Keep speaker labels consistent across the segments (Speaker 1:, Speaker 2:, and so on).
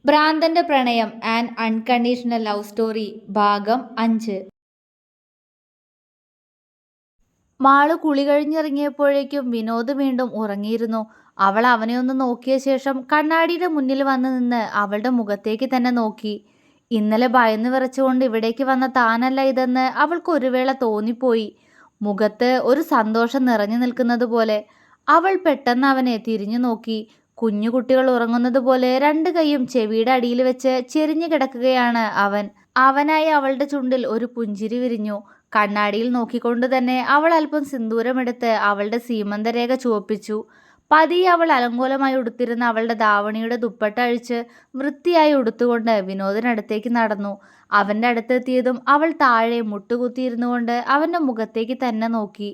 Speaker 1: ഭ്രാന്തന്റെ പ്രണയം and unconditional love story ഭാഗം 5. മാളു കുളി കഴിഞ്ഞിറങ്ങിയപ്പോഴേക്കും വിനോദ് വീണ്ടും ഉറങ്ങിയിരുന്നു. അവൾ അവനെ ഒന്ന് നോക്കിയ ശേഷം കണ്ണാടിയുടെ മുന്നിൽ വന്ന് നിന്ന് അവളുടെ മുഖത്തേക്ക് തന്നെ നോക്കി. ഇന്നലെ ഭയന്ന് വിറച്ചുകൊണ്ട് ഇവിടേക്ക് വന്ന താനല്ല ഇതെന്ന് അവൾക്ക് ഒരു വേള തോന്നിപ്പോയി. മുഖത്ത് ഒരു സന്തോഷം നിറഞ്ഞു നിൽക്കുന്നത് പോലെ. അവൾ പെട്ടെന്ന് അവനെ തിരിഞ്ഞു നോക്കി. കുഞ്ഞു കുട്ടികൾ ഉറങ്ങുന്നത് പോലെ രണ്ട് കൈയും ചെവിയുടെ അടിയിൽ വെച്ച് ചെരിഞ്ഞു കിടക്കുകയാണ് അവൻ. അവനായി അവളുടെ ചുണ്ടിൽ ഒരു പുഞ്ചിരി വിരിഞ്ഞു. കണ്ണാടിയിൽ നോക്കിക്കൊണ്ട് തന്നെ അവൾ അല്പം സിന്ദൂരമെടുത്ത് അവളുടെ സീമന്തരേഖ ചുവപ്പിച്ചു. പതിയെ അവൾ അലങ്കോലമായി ഉടുത്തിരുന്ന അവളുടെ ധാവണിയുടെ ദുപ്പട്ട അഴിച്ച് വൃത്തിയായി ഉടുത്തുകൊണ്ട് വിനോദിനടുത്തേക്ക് നടന്നു. അവൻ്റെ അടുത്തെത്തിയതും അവൾ താഴെ മുട്ടുകുത്തിയിരുന്നു കൊണ്ട് അവൻ്റെ മുഖത്തേക്ക് തന്നെ നോക്കി.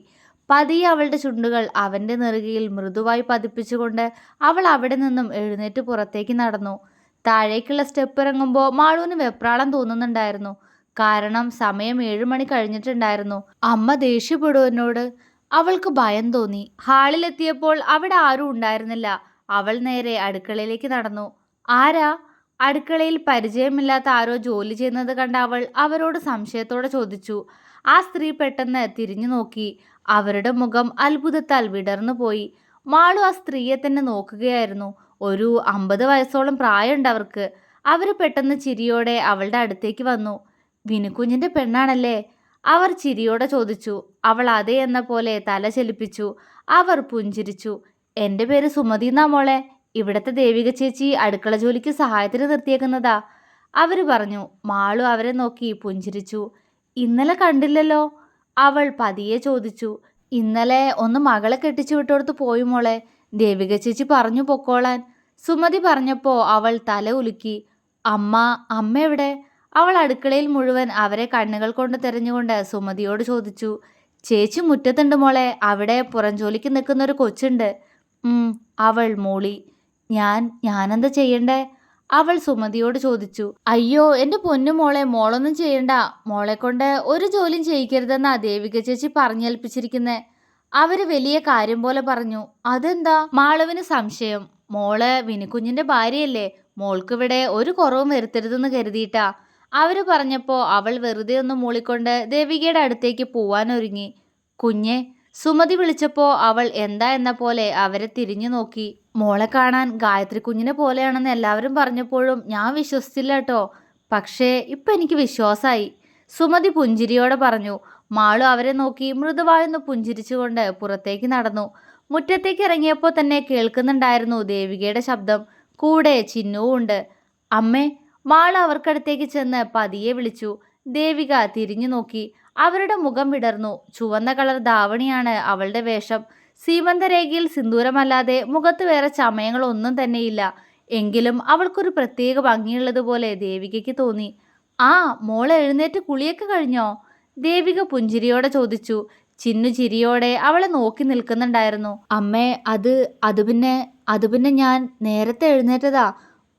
Speaker 1: പതിയെ അവളുടെ ചുണ്ടുകൾ അവൻ്റെ നെറുകയിൽ മൃദുവായി പതിപ്പിച്ചുകൊണ്ട് അവൾ അവിടെ നിന്നും എഴുന്നേറ്റ് പുറത്തേക്ക് നടന്നു. താഴേക്കുള്ള സ്റ്റെപ്പ് ഇറങ്ങുമ്പോൾ മാളുവിന് വെപ്രാളം തോന്നുന്നുണ്ടായിരുന്നു. കാരണം സമയം 7 മണി കഴിഞ്ഞിട്ടുണ്ടായിരുന്നു. അമ്മ ദേഷ്യപ്പെടും എന്നോട്. അവൾക്ക് ഭയം തോന്നി. ഹാളിലെത്തിയപ്പോൾ അവിടെ ആരും ഉണ്ടായിരുന്നില്ല. അവൾ നേരെ അടുക്കളയിലേക്ക് നടന്നു. ആരാ? അടുക്കളയിൽ പരിചയമില്ലാത്ത ആരോ ജോലി ചെയ്യുന്നത് കണ്ട അവൾ അവരോട് സംശയത്തോടെ ചോദിച്ചു. ആ സ്ത്രീ പെട്ടെന്ന് തിരിഞ്ഞു നോക്കി. അവരുടെ മുഖം അത്ഭുതത്താൽ വിടർന്നു പോയി. മാളു ആ സ്ത്രീയെ തന്നെ നോക്കുകയായിരുന്നു. ഒരു 50 വയസ്സോളം പ്രായമുണ്ട് അവർക്ക്. അവർ പെട്ടെന്ന് ചിരിയോടെ അവളുടെ അടുത്തേക്ക് വന്നു. വിനുക്കുഞ്ഞിൻ്റെ പെണ്ണാണല്ലേ? അവർ ചിരിയോടെ ചോദിച്ചു. അവൾ അതെ എന്ന പോലെ തല ചലിപ്പിച്ചു. അവർ പുഞ്ചിരിച്ചു. എൻ്റെ പേര് സുമതി എന്നാ മോളെ. ഇവിടുത്തെ ദേവിക ചേച്ചി അടുക്കള ജോലിക്ക് സഹായത്തിന് നിർത്തിയേക്കുന്നതാ, അവർ പറഞ്ഞു. മാളു അവരെ നോക്കി പുഞ്ചിരിച്ചു. ഇന്നലെ കണ്ടില്ലല്ലോ? അവൾ പതിയെ ചോദിച്ചു. ഇന്നലെ ഒന്ന് മകളെ കെട്ടിച്ചു വിട്ടോടത്ത് പോയി മോളെ. ദേവിക ചേച്ചി പറഞ്ഞു പൊക്കോളാൻ. സുമതി പറഞ്ഞപ്പോൾ അവൾ തല ഉലുക്കി. അമ്മ എവിടെ? അവൾ അടുക്കളയിൽ മുഴുവൻ അവരെ കണ്ണുകൾ കൊണ്ട് തെരഞ്ഞുകൊണ്ട് സുമതിയോട് ചോദിച്ചു. ചേച്ചി മുറ്റത്തുണ്ട് മോളെ. അവിടെ പുറം ജോലിക്ക് നിൽക്കുന്നൊരു കൊച്ചുണ്ട്. അവൾ മൂളി. ഞാനെന്താ ചെയ്യണ്ടേ? അവൾ സുമതിയോട് ചോദിച്ചു. അയ്യോ എൻ്റെ പൊന്നു മോളെ, മോളൊന്നും ചെയ്യണ്ട. മോളെ കൊണ്ട് ഒരു ജോലിയും ചെയ്യിക്കരുതെന്നാ ദേവിക ചേച്ചി പറഞ്ഞേൽപ്പിച്ചിരിക്കുന്നേ. അവര് വലിയ കാര്യം പോലെ പറഞ്ഞു. അതെന്താ? മാളവിന് സംശയം. മോള് വിനുക്കുഞ്ഞിന്റെ ഭാര്യയല്ലേ, മോൾക്കിവിടെ ഒരു കുറവും വരുത്തരുതെന്ന് കരുതിയിട്ടാ. അവര് പറഞ്ഞപ്പോൾ അവൾ വെറുതെ ഒന്ന് മൂളിക്കൊണ്ട് ദേവികയുടെ അടുത്തേക്ക് പോവാനൊരുങ്ങി. കുഞ്ഞെ, സുമതി വിളിച്ചപ്പോൾ അവൾ എന്താ എന്ന പോലെ അവരെ തിരിഞ്ഞു നോക്കി. മോളെ കാണാൻ ഗായത്രി കുഞ്ഞിനെ പോലെയാണെന്ന് എല്ലാവരും പറഞ്ഞപ്പോഴും ഞാൻ വിശ്വസിച്ചില്ല കേട്ടോ. പക്ഷേ ഇപ്പം എനിക്ക് വിശ്വാസമായി, സുമതി പുഞ്ചിരിയോടെ പറഞ്ഞു. മാളു അവരെ നോക്കി മൃദുവായൊന്ന് പുഞ്ചിരിച്ചുകൊണ്ട് പുറത്തേക്ക് നടന്നു. മുറ്റത്തേക്ക് ഇറങ്ങിയപ്പോൾ തന്നെ കേൾക്കുന്നുണ്ടായിരുന്നു ദേവികയുടെ ശബ്ദം. കൂടെ ചിന്നുവും ഉണ്ട്. അമ്മേ! മാളു അവർക്കടുത്തേക്ക് ചെന്ന് പതിയെ വിളിച്ചു. ദേവിക തിരിഞ്ഞു നോക്കി. അവരുടെ മുഖം വിടർന്നു. ചുവന്ന കളർ ധാവണിയാണ് അവളുടെ വേഷം. സീമന്തരേഖയിൽ സിന്ദൂരമല്ലാതെ മുഖത്ത് വേറെ ചമയങ്ങളൊന്നും തന്നെയില്ല. എങ്കിലും അവൾക്കൊരു പ്രത്യേക ഭംഗിയുള്ളതുപോലെ ദേവികയ്ക്ക് തോന്നി. ആ മോളെ, എഴുന്നേറ്റ് കുളിയൊക്കെ കഴിഞ്ഞോ? ദേവിക പുഞ്ചിരിയോടെ ചോദിച്ചു. ചിന്നു ചിരിയോടെ അവളെ നോക്കി നിൽക്കുന്നുണ്ടായിരുന്നു. അമ്മേ, അത് പിന്നെ ഞാൻ നേരത്തെ എഴുന്നേറ്റതാ.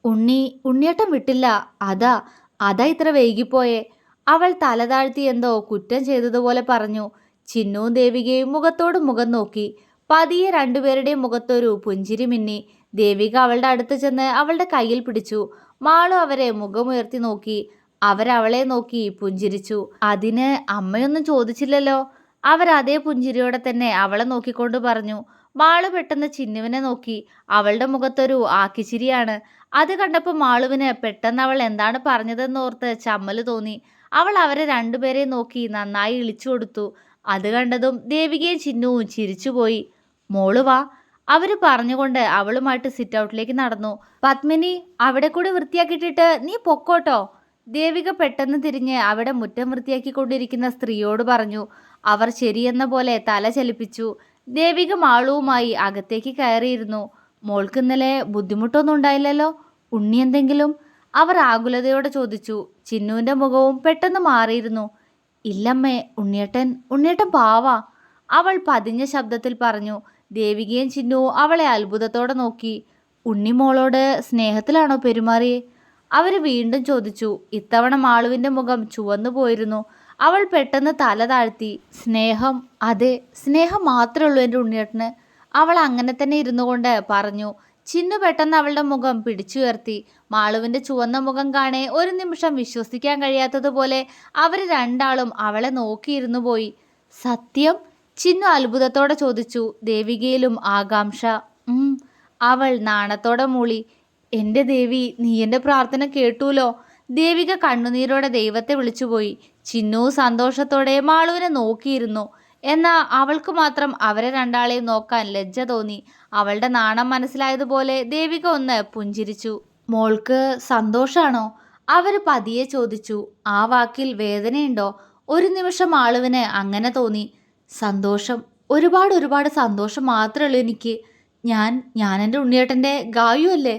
Speaker 1: ഉണ്ണിയേട്ടൻ വിട്ടില്ല. അതാ ഇത്ര വൈകിപ്പോയേ. അവൾ തല താഴ്ത്തി എന്തോ കുറ്റം ചെയ്തതുപോലെ പറഞ്ഞു. ചിന്നുവും ദേവികയും മുഖത്തോട് മുഖം നോക്കി. പതിയെ രണ്ടുപേരുടെയും മുഖത്തൊരു പുഞ്ചിരി മിന്നി. ദേവിക അവളുടെ അടുത്ത് ചെന്ന് അവളുടെ കയ്യിൽ പിടിച്ചു. മാളു അവരെ മുഖമുയർത്തി നോക്കി. അവരവളെ നോക്കി പുഞ്ചിരിച്ചു. അതിന് അമ്മയൊന്നും ചോദിച്ചില്ലല്ലോ? അവരതേ പുഞ്ചിരിയോടെ തന്നെ അവളെ നോക്കിക്കൊണ്ട് പറഞ്ഞു. മാളു പെട്ടെന്ന് ചിന്നുവിനെ നോക്കി. അവളുടെ മുഖത്തൊരു ആക്കിച്ചിരിയാണ്. അത് കണ്ടപ്പോൾ മാളുവിന് പെട്ടെന്ന് അവൾ എന്താണ് പറഞ്ഞതെന്നോർത്ത് ചമ്മല് തോന്നി. അവൾ അവരെ രണ്ടുപേരെയും നോക്കി നന്നായി ഇളിച്ചു കൊടുത്തു. അത് കണ്ടതും ദേവികയും ചിന്നുവും ചിരിച്ചുപോയി. മോള് വാ, അവര് പറഞ്ഞുകൊണ്ട് അവളുമായിട്ട് സിറ്റ് ഔട്ടിലേക്ക് നടന്നു. പത്മിനി, അവിടെ കൂടി വൃത്തിയാക്കിയിട്ടിട്ട് നീ പൊക്കോട്ടോ. ദേവിക പെട്ടെന്ന് തിരിഞ്ഞ് അവിടെ മുറ്റം വൃത്തിയാക്കിക്കൊണ്ടിരിക്കുന്ന സ്ത്രീയോട് പറഞ്ഞു. അവർ ശരിയെന്ന പോലെ തല ചലിപ്പിച്ചു. ദേവിക മാളുവുമായി അകത്തേക്ക് കയറിയിരുന്നു. മോൾക്ക് ഇന്നലെ ബുദ്ധിമുട്ടൊന്നും ഉണ്ടായില്ലല്ലോ? ഉണ്ണി എന്തെങ്കിലും? അവർ ആകുലതയോടെ ചോദിച്ചു. ചിന്നുവിൻ്റെ മുഖവും പെട്ടെന്ന് മാറിയിരുന്നു. ഇല്ലമ്മേ, ഉണ്ണിയേട്ടൻ പാവാ, അവൾ പതിഞ്ഞ ശബ്ദത്തിൽ പറഞ്ഞു. ദേവികയും ചിന്നുവും അവളെ അത്ഭുതത്തോടെ നോക്കി. ഉണ്ണി മോളോട് സ്നേഹത്തിലാണോ പെരുമാറിയേ? അവർ വീണ്ടും ചോദിച്ചു. ഇത്തവണ മാളുവിൻ്റെ മുഖം ചുവന്നു പോയിരുന്നു. അവൾ പെട്ടെന്ന് തല താഴ്ത്തി. സ്നേഹം? അതെ, സ്നേഹം മാത്രമേ ഉള്ളൂ എൻ്റെ ഉണ്ണിയേട്ടന്, അവൾ അങ്ങനെ തന്നെ ഇരുന്നു കൊണ്ട് പറഞ്ഞു. ചിന്നു പെട്ടെന്ന് അവളുടെ മുഖം പിടിച്ചുയർത്തി. മാളുവിന്റെ ചുവന്ന മുഖം കാണെ ഒരു നിമിഷം വിശ്വസിക്കാൻ കഴിയാത്തതുപോലെ അവർ രണ്ടാളും അവളെ നോക്കിയിരുന്നു പോയി. സത്യം? ചിന്നു അത്ഭുതത്തോടെ ചോദിച്ചു. ദേവികയിലും ആകാംക്ഷ. അവൾ നാണത്തോടെ മൂളി. എൻ്റെ ദേവി, നീ എൻ്റെ പ്രാർത്ഥന കേട്ടൂലോ. ദേവിക കണ്ണുനീരോടെ ദൈവത്തെ വിളിച്ചുപോയി. ചിന്നു സന്തോഷത്തോടെ മാളുവിനെ നോക്കിയിരുന്നു. എന്നാൽ അവൾക്ക് മാത്രം അവരെ രണ്ടാളെയും നോക്കാൻ ലജ്ജ തോന്നി. അവളുടെ നാണം മനസ്സിലായതുപോലെ ദേവിക ഒന്ന് പുഞ്ചിരിച്ചു. മോൾക്ക് സന്തോഷാണോ? അവര് പതിയെ ചോദിച്ചു. ആ വാക്കിൽ വേദനയുണ്ടോ? ഒരു നിമിഷം മാളുവിന് അങ്ങനെ തോന്നി. സന്തോഷം, ഒരുപാട് ഒരുപാട് സന്തോഷം മാത്രമേ ഉള്ളൂ എനിക്ക്. ഞാൻ എൻ്റെ ഉണ്ണിയേട്ടൻ്റെ ഗായു അല്ലേ?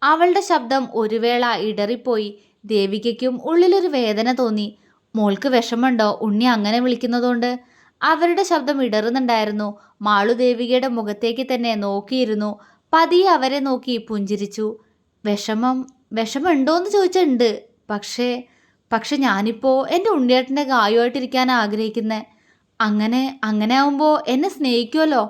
Speaker 1: അവളുടെ ശബ്ദം ഒരു വേള ഇടറിപ്പോയി. ദേവികയ്ക്കും ഉള്ളിലൊരു വേദന തോന്നി. മോൾക്ക് വിഷമമുണ്ടോ ഉണ്ണി അങ്ങനെ വിളിക്കുന്നതുകൊണ്ട്? അവരുടെ ശബ്ദം ഇടറുന്നുണ്ടായിരുന്നു. മാളു ദേവികയുടെ മുഖത്തേക്ക് തന്നെ നോക്കിയിരുന്നു. പതിയെ അവരെ നോക്കി പുഞ്ചിരിച്ചു. വിഷമമുണ്ടോയെന്ന് ചോദിച്ചുണ്ട്. പക്ഷേ ഞാനിപ്പോൾ എൻ്റെ ഉണ്ണിയേട്ടൻ്റെ ഗായുമായിട്ടിരിക്കാനാണ് ആഗ്രഹിക്കുന്നത്. അങ്ങനെ ആവുമ്പോൾ എന്നെ സ്നേഹിക്കുമല്ലോ,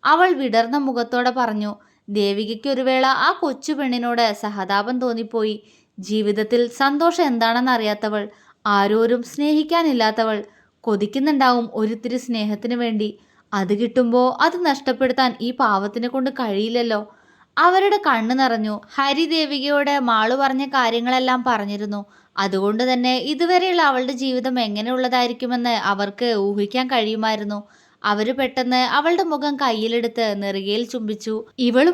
Speaker 1: അവൾ വിടർന്ന മുഖത്തോടെ പറഞ്ഞു. ദേവികയ്ക്ക് ഒരു വേള ആ കൊച്ചു പെണ്ണിനോട് സഹതാപം തോന്നിപ്പോയി. ജീവിതത്തിൽ സന്തോഷം എന്താണെന്ന് അറിയാത്തവൾ, ആരോരും സ്നേഹിക്കാനില്ലാത്തവൾ, കൊതിക്കുന്നുണ്ടാവും ഒരിത്തിരി സ്നേഹത്തിന് വേണ്ടി. അത് കിട്ടുമ്പോൾ അത് നഷ്ടപ്പെടുത്താൻ ഈ പാവത്തിനെ കൊണ്ട് കഴിയില്ലല്ലോ. അവരുടെ കണ്ണു നിറഞ്ഞു. ഹരി ദേവികയോട് മാളു പറഞ്ഞ കാര്യങ്ങളെല്ലാം പറഞ്ഞിരുന്നു. അതുകൊണ്ട് തന്നെ ഇതുവരെയുള്ള അവളുടെ ജീവിതം എങ്ങനെയുള്ളതായിരിക്കുമെന്ന് അവർക്ക് ഊഹിക്കാൻ കഴിയുമായിരുന്നു. അവര് പെട്ടെന്ന് അവളുടെ മുഖം കയ്യിലെടുത്ത് നെറുകയിൽ ചുംബിച്ചു. ഇവള്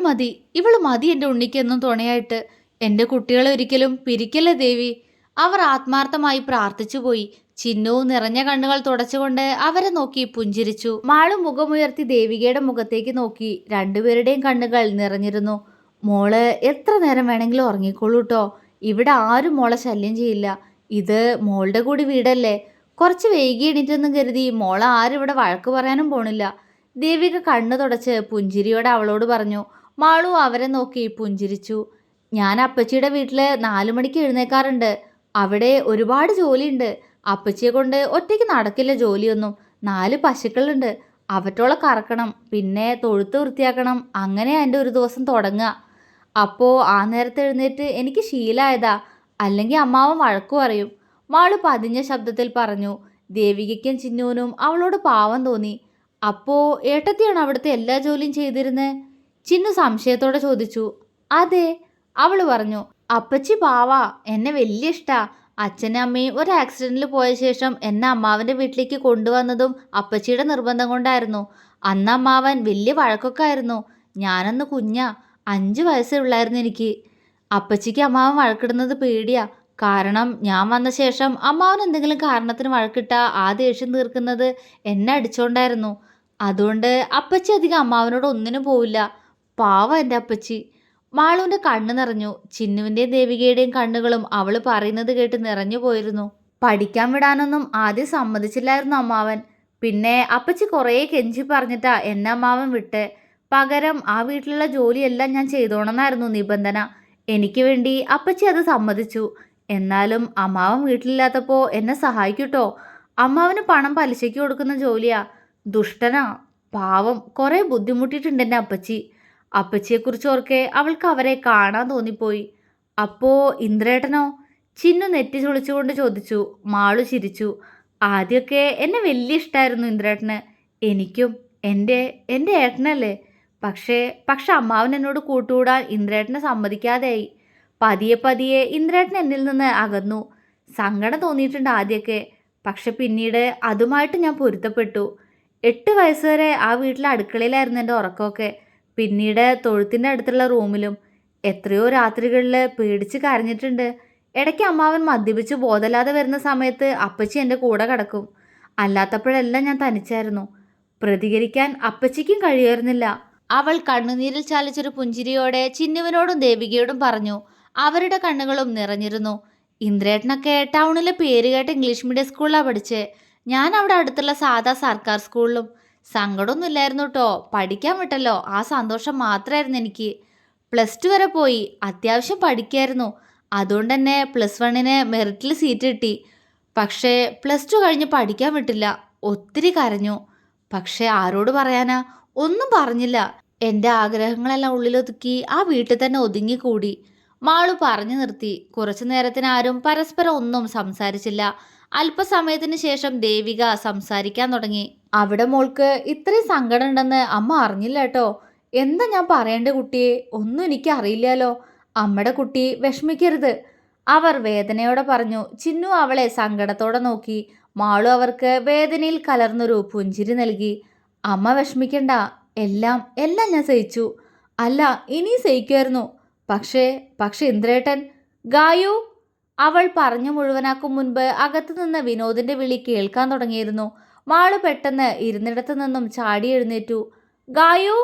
Speaker 1: മതി എൻ്റെ ഉണ്ണിക്കെന്നും തുണയായിട്ട്. എൻ്റെ കുട്ടികളെ ഒരിക്കലും പിരിക്കല്ലേ ദേവി. അവർ ആത്മാർത്ഥമായി പ്രാർത്ഥിച്ചുപോയി. ചിന്നു നിറഞ്ഞ കണ്ണുകൾ തുടച്ചുകൊണ്ട് അവരെ നോക്കി പുഞ്ചിരിച്ചു. മാളു മുഖമുയർത്തി ദേവികയുടെ മുഖത്തേക്ക് നോക്കി. രണ്ടുപേരുടെയും കണ്ണുകൾ നിറഞ്ഞിരുന്നു. മോള് എത്ര നേരം വേണമെങ്കിലും ഉറങ്ങിക്കോളൂ കേട്ടോ. ഇവിടെ ആരും മോളെ ശല്യം ചെയ്യില്ല. ഇത് മോളുടെ കൂടി വീടല്ലേ. കുറച്ച് വൈകി എണീറ്റെന്നും കരുതി മോളെ ആരും ഇവിടെ വഴക്ക് പറയാനും പോണില്ല. ദേവിക കണ്ണു തുടച്ച് പുഞ്ചിരിയോടെ അവളോട് പറഞ്ഞു. മാളു അവരെ നോക്കി പുഞ്ചിരിച്ചു. ഞാൻ അപ്പച്ചിയുടെ വീട്ടിൽ 4 മണിക്ക് എഴുന്നേക്കാറുണ്ട്. അവിടെ ഒരുപാട് ജോലിയുണ്ട്. അപ്പച്ചിയെ കൊണ്ട് ഒറ്റയ്ക്ക് നടക്കില്ല ജോലിയൊന്നും. 4 പശുക്കളുണ്ട്. അവറ്റോളെ കറക്കണം, പിന്നെ തൊഴുത്ത് വൃത്തിയാക്കണം. അങ്ങനെയാ എൻ്റെ ഒരു ദിവസം തുടങ്ങുക. അപ്പോൾ ആ നേരത്തെ എഴുന്നേറ്റ് എനിക്ക് ശീലമായതാ. അല്ലെങ്കിൽ അമ്മാവൻ വഴക്കു പറയും. മാളു പതിഞ്ഞ ശബ്ദത്തിൽ പറഞ്ഞു. ദേവികയ്ക്കും ചിന്നുവിനും അവളോട് പാവം തോന്നി. അപ്പോൾ ഏട്ടത്തിയാണ് അവിടുത്തെ എല്ലാ ജോലിയും ചെയ്തിരുന്നത്? ചിന്നു സംശയത്തോടെ ചോദിച്ചു. അതെ, അവൾ പറഞ്ഞു. അപ്പച്ചി പാവാ, എന്നെ വലിയ ഇഷ്ടാ. അച്ഛനും അമ്മയും ഒരു ആക്സിഡൻറ്റിൽ പോയ ശേഷം എന്നെ അമ്മാവൻ്റെ വീട്ടിലേക്ക് കൊണ്ടുവന്നതും അപ്പച്ചിയുടെ നിർബന്ധം കൊണ്ടായിരുന്നു. അന്ന് അമ്മാവൻ വലിയ വഴക്കൊക്കെ ആയിരുന്നു. ഞാനന്ന് കുഞ്ഞാ, 5 വയസ്സേ ഉള്ളായിരുന്നു എനിക്ക്. അപ്പച്ചിക്ക് അമ്മാവൻ വഴക്കിടുന്നത് പേടിയാ. കാരണം ഞാൻ വന്ന ശേഷം അമ്മാവൻ എന്തെങ്കിലും കാരണത്തിന് വഴക്കിട്ടാ ആ ദേഷ്യം തീർക്കുന്നത് എന്നെ അടിച്ചോണ്ടായിരുന്നു. അതുകൊണ്ട് അപ്പച്ചി അധികം അമ്മാവനോട് ഒന്നിനും പോവില്ല. പാവം എൻ്റെ അപ്പച്ചി. മാളുവിൻ്റെ കണ്ണ് നിറഞ്ഞു. ചിന്നുവിൻ്റെയും ദേവികയുടെയും കണ്ണുകളും അവൾ പറയുന്നത് കേട്ട് നിറഞ്ഞു പോയിരുന്നു. പഠിക്കാൻ വിടാനൊന്നും ആദ്യം സമ്മതിച്ചില്ലായിരുന്നു അമ്മാവൻ. പിന്നെ അപ്പച്ചി കുറേ കെഞ്ചി പറഞ്ഞിട്ടാ എന്നെ അമ്മാവൻ വിട്ട്. പകരം ആ വീട്ടിലുള്ള ജോലിയെല്ലാം ഞാൻ ചെയ്തോണമെന്നായിരുന്നു നിബന്ധന. എനിക്ക് വേണ്ടി അപ്പച്ചി അത് സമ്മതിച്ചു. എന്നാലും അമ്മാവൻ വീട്ടിലില്ലാത്തപ്പോൾ എന്നെ സഹായിക്കൂട്ടോ. അമ്മാവന് പണം പലിശയ്ക്ക് കൊടുക്കുന്ന ജോലിയാ. ദുഷ്ടനാ, പാവം. കുറേ ബുദ്ധിമുട്ടിയിട്ടുണ്ട് എൻ്റെ അപ്പച്ചി. അപ്പച്ചിയെക്കുറിച്ച് ഓർക്കെ അവൾക്ക് അവരെ കാണാൻ തോന്നിപ്പോയി. അപ്പോൾ ഇന്ദ്രേട്ടനോ? ചിന്നു നെറ്റി ചുളിച്ചുകൊണ്ട് ചോദിച്ചു. മാളു ചിരിച്ചു. ആദ്യമൊക്കെ എന്നെ വലിയ ഇഷ്ടമായിരുന്നു ഇന്ദ്രേട്ടന്. എനിക്കും. എൻ്റെ ഏട്ടനല്ലേ. പക്ഷേ അമ്മാവൻ എന്നോട് കൂട്ടുകൂടാൻ ഇന്ദ്രേട്ടനെ സമ്മതിക്കാതെയായി. പതിയെ ഇന്ദ്രേട്ടൻ എന്നിൽ നിന്ന് അകന്നു. സങ്കടം തോന്നിയിട്ടുണ്ട് ആദ്യമൊക്കെ. പക്ഷെ പിന്നീട് അതുമായിട്ട് ഞാൻ പൊരുത്തപ്പെട്ടു. 8 വയസ്സ് വരെ ആ വീട്ടിലെ അടുക്കളയിലായിരുന്നു എൻ്റെ ഉറക്കമൊക്കെ. പിന്നീട് തൊഴുത്തിൻ്റെ അടുത്തുള്ള റൂമിലും. എത്രയോ രാത്രികളിൽ പേടിച്ച് കരഞ്ഞിട്ടുണ്ട്. ഇടയ്ക്ക് അമ്മാവൻ മദ്യപിച്ച് ബോധമില്ലാതെ വരുന്ന സമയത്ത് അപ്പച്ചി എൻ്റെ കൂടെ കിടക്കും. അല്ലാത്തപ്പോഴെല്ലാം ഞാൻ തനിച്ചായിരുന്നു. പ്രതികരിക്കാൻ അപ്പച്ചിക്കും കഴിയുമായിരുന്നില്ല. അവൾ കണ്ണുനീരിൽ ചാലിച്ചൊരു പുഞ്ചിരിയോടെ ചിന്നുവിനോടും ദേവികയോടും പറഞ്ഞു. അവരുടെ കണ്ണുകളും നിറഞ്ഞിരുന്നു. ഇന്ദ്രേട്ടനൊക്കെ ടൗണിലെ പേരുകേട്ട ഇംഗ്ലീഷ് മീഡിയം സ്കൂളിലാണ് പഠിച്ചത്. ഞാൻ അവിടെ അടുത്തുള്ള സാധാ സർക്കാർ സ്കൂളിലും. സങ്കടമൊന്നുമില്ലായിരുന്നു കേട്ടോ. പഠിക്കാൻ വിട്ടല്ലോ, ആ സന്തോഷം മാത്രമായിരുന്നു എനിക്ക്. +2 വരെ പോയി. അത്യാവശ്യം പഠിക്കായിരുന്നു. അതുകൊണ്ട് തന്നെ +1 മെറിറ്റിൽ സീറ്റ് കിട്ടി. പക്ഷേ +2 കഴിഞ്ഞ് പഠിക്കാൻ വിട്ടില്ല. ഒത്തിരി കരഞ്ഞു. പക്ഷേ ആരോട് പറയാനാ? ഒന്നും പറഞ്ഞില്ല. എൻ്റെ ആഗ്രഹങ്ങളെല്ലാം ഉള്ളിലൊതുക്കി ആ വീട്ടിൽ തന്നെ ഒതുങ്ങിക്കൂടി. മാളു പറഞ്ഞു നിർത്തി. കുറച്ചു നേരത്തിന് ആരും പരസ്പരം ഒന്നും സംസാരിച്ചില്ല. അല്പസമയത്തിന് ശേഷം ദേവിക സംസാരിക്കാൻ തുടങ്ങി. അവിടെ മോൾക്ക് ഇത്രയും സങ്കടം ഉണ്ടെന്ന് അമ്മ അറിഞ്ഞില്ല കേട്ടോ. എന്താ ഞാൻ പറയേണ്ട കുട്ടിയെ, ഒന്നും എനിക്ക് അറിയില്ലല്ലോ. അമ്മയുടെ കുട്ടി വിഷമിക്കരുത്, അവർ വേദനയോടെ പറഞ്ഞു. ചിന്നു അവളെ സങ്കടത്തോടെ നോക്കി. മാളു അവർക്ക് വേദനയിൽ കലർന്നൊരു പുഞ്ചിരി നൽകി. അമ്മ വിഷമിക്കണ്ട, എല്ലാം എല്ലാം ഞാൻ സഹിച്ചു. അല്ല, ഇനി സഹിക്കുമായിരുന്നു. പക്ഷേ പക്ഷെ ഇന്ദ്രേട്ടൻ, ഗായു, അവൾ പറഞ്ഞു മുഴുവനാക്കും മുൻപ് അകത്തു നിന്ന് വിനോദിന്റെ വിളി കേൾക്കാൻ തുടങ്ങിയിരുന്നു. മാളു പെട്ടെന്ന് ഇരുന്നിടത്തു നിന്നും ചാടി എഴുന്നേറ്റു. ഗായു,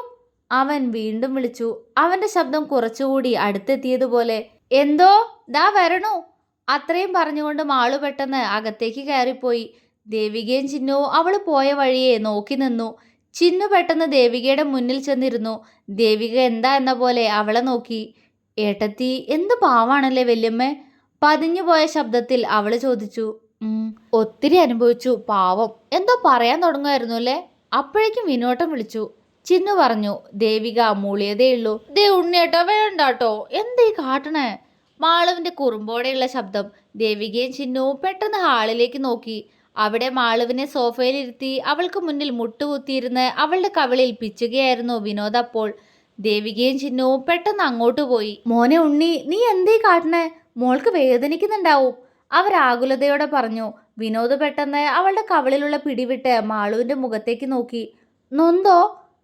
Speaker 1: അവൻ വീണ്ടും വിളിച്ചു. അവന്റെ ശബ്ദം കുറച്ചുകൂടി അടുത്തെത്തിയതുപോലെ. എന്തോ, ദാ വരണു. അത്രയും പറഞ്ഞുകൊണ്ട് മാളു പെട്ടെന്ന് അകത്തേക്ക് കയറിപ്പോയി. ദേവികയും ചിന്നുവും അവൾ പോയ വഴിയെ നോക്കി നിന്നു. ചിന്നു പെട്ടെന്ന് ദേവികയുടെ മുന്നിൽ ചെന്നിരുന്നു. ദേവിക എന്താ എന്ന പോലെ അവളെ നോക്കി. ഏട്ടത്തി എന്ത് പാവാണല്ലേ വല്യമ്മേ, പതിഞ്ഞുപോയ ശബ്ദത്തിൽ അവള് ചോദിച്ചു. ഒത്തിരി അനുഭവിച്ചു പാവം, എന്തോ പറയാൻ തുടങ്ങുമായിരുന്നു അല്ലേ. അപ്പോഴേക്കും വിനോട്ടം വിളിച്ചു. ചിന്നു പറഞ്ഞു. ദേവിക മൂളിയതേയുള്ളൂ. ദേ ഉണ്ണിയേട്ടാ, വേണ്ടാട്ടോ, എന്തേ കാട്ടണേ. മാളുവിന്റെ കുറുമ്പോടെയുള്ള ശബ്ദം. ദേവികയും ചിന്നുവും പെട്ടെന്ന് ഹാളിലേക്ക് നോക്കി. അവിടെ മാളുവിനെ സോഫയിലിരുത്തി അവൾക്ക് മുന്നിൽ മുട്ടുകുത്തിയിരുന്ന് അവളുടെ കവിളിൽ പിച്ചുകയായിരുന്നു വിനോദ്. അപ്പോൾ ദേവികയും ചിന്നുവും പെട്ടെന്ന് അങ്ങോട്ട് പോയി. മോനെ ഉണ്ണി, നീ എന്തേ കാട്ടണേ, മോൾക്ക് വേദനിക്കുന്നുണ്ടാവും, അവർ ആകുലതയോടെ പറഞ്ഞു. വിനോദ് പെട്ടെന്ന് അവളുടെ കവിളിലുള്ള പിടിവിട്ട് മാളുവിന്റെ മുഖത്തേക്ക് നോക്കി. നൊന്തോ,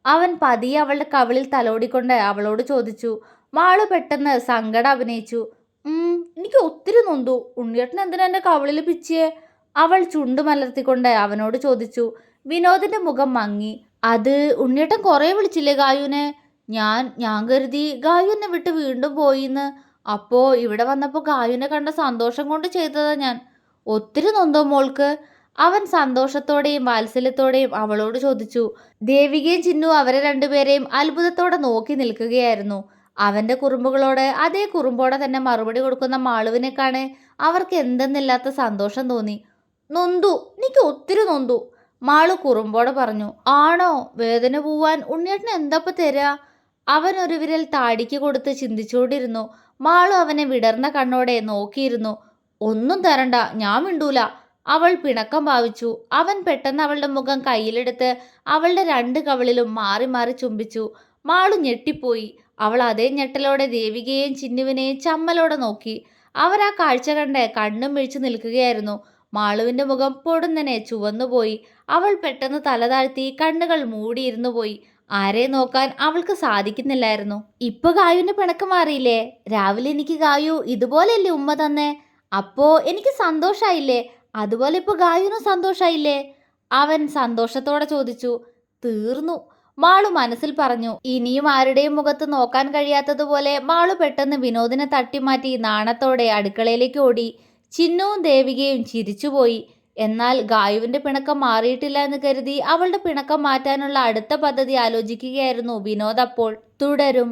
Speaker 1: അവൻ പതിയെ അവളുടെ കവിളിൽ തലോടിക്കൊണ്ട് അവളോട് ചോദിച്ചു. മാളു പെട്ടെന്ന് സങ്കടം അഭിനയിച്ചു. എനിക്ക് ഒത്തിരി നൊന്തു. ഉണ്ണിയേട്ടൻ എന്തിനാ എൻ്റെ കവിളിൽ പിച്ചിയെ, അവൾ ചുണ്ടു മലർത്തിക്കൊണ്ട് അവനോട് ചോദിച്ചു. വിനോദിന്റെ മുഖം മങ്ങി. അത് ഉണ്ണിയേട്ടൻ കുറേ വിളിച്ചില്ലേ ഗായുവിനെ. ഞാൻ കരുതി ഗായു എന്നെ വിട്ട് വീണ്ടും പോയിന്ന്. അപ്പോ ഇവിടെ വന്നപ്പോൾ ഗായുവിനെ കണ്ട സന്തോഷം കൊണ്ട് ചെയ്തതാ ഞാൻ. ഒത്തിരി നൊന്തോ മോൾക്ക്, അവൻ സന്തോഷത്തോടെയും വാത്സല്യത്തോടെയും അവളോട് ചോദിച്ചു. ദേവികയും ചിന്നു അവരെ രണ്ടുപേരെയും അത്ഭുതത്തോടെ നോക്കി നിൽക്കുകയായിരുന്നു. അവന്റെ കുറുമ്പുകളോട് അതേ കുറുമ്പോടെ തന്നെ മറുപടി കൊടുക്കുന്ന മാളുവിനെ കാണെ അവർക്ക് എന്തെന്നില്ലാത്ത സന്തോഷം തോന്നി. നൊന്തു, എനിക്ക് ഒത്തിരി നൊന്തു, മാളു കുറുമ്പോടെ പറഞ്ഞു. ആണോ, വേദന പോവാൻ ഉണ്ണിയേട്ടന് എന്താപ്പ തരാ. അവൻ ഒരു വിരൽ താടിക്ക് കൊടുത്ത് ചിന്തിച്ചുകൊണ്ടിരുന്നു. മാളു അവനെ വിടർന്ന കണ്ണോടെ നോക്കിയിരുന്നു. ഒന്നും തരണ്ട, ഞാൻ മിണ്ടൂല, അവൾ പിണക്കം ഭാവിച്ചു. അവൻ പെട്ടെന്ന് അവളുടെ മുഖം കയ്യിലെടുത്ത് അവളുടെ രണ്ട് കവിളിലും മാറി മാറി ചുംബിച്ചു. മാളു ഞെട്ടിപ്പോയി. അവൾ അതേ ഞെട്ടലോടെ ദേവികയെയും ചിന്നുവിനെയും ചമ്മലോടെ നോക്കി. അവർ ആ കാഴ്ച കണ്ട് കണ്ണും മിഴിച്ചു നിൽക്കുകയായിരുന്നു. മാളുവിന്റെ മുഖം പൊടുന്നനെ ചുവന്നുപോയി. അവൾ പെട്ടെന്ന് തല താഴ്ത്തി കണ്ണുകൾ മൂടിയിരുന്നു പോയി. ആരെ നോക്കാൻ അവൾക്ക് സാധിക്കുന്നില്ലായിരുന്നു. ഇപ്പൊ ഗായുവിന്റെ പിണക്കം മാറിയില്ലേ. രാവിലെ എനിക്ക് ഗായു ഇതുപോലെയല്ലേ ഉമ്മ തന്നെ, അപ്പോ എനിക്ക് സന്തോഷായില്ലേ. അതുപോലെ ഇപ്പൊ ഗായുവിനും സന്തോഷായില്ലേ, അവൻ സന്തോഷത്തോടെ ചോദിച്ചു. തീർന്നു, മാളു മനസ്സിൽ പറഞ്ഞു. ഇനിയും ആരുടെയും മുഖത്ത് നോക്കാൻ കഴിയാത്തതുപോലെ മാളു പെട്ടെന്ന് വിനോദിനെ തട്ടിമാറ്റി നാണത്തോടെ അടുക്കളയിലേക്ക് ഓടി. ചിന്നുവും ദേവികയും ചിരിച്ചുപോയി. എന്നാൽ ഗായുവിന്റെ പിണക്കം മാറിയിട്ടില്ല എന്ന് കരുതി അവളുടെ പിണക്കം മാറ്റാനുള്ള അടുത്ത പദ്ധതി ആലോചിക്കുകയായിരുന്നു വിനോദ്. അപ്പോൾ തുടരും.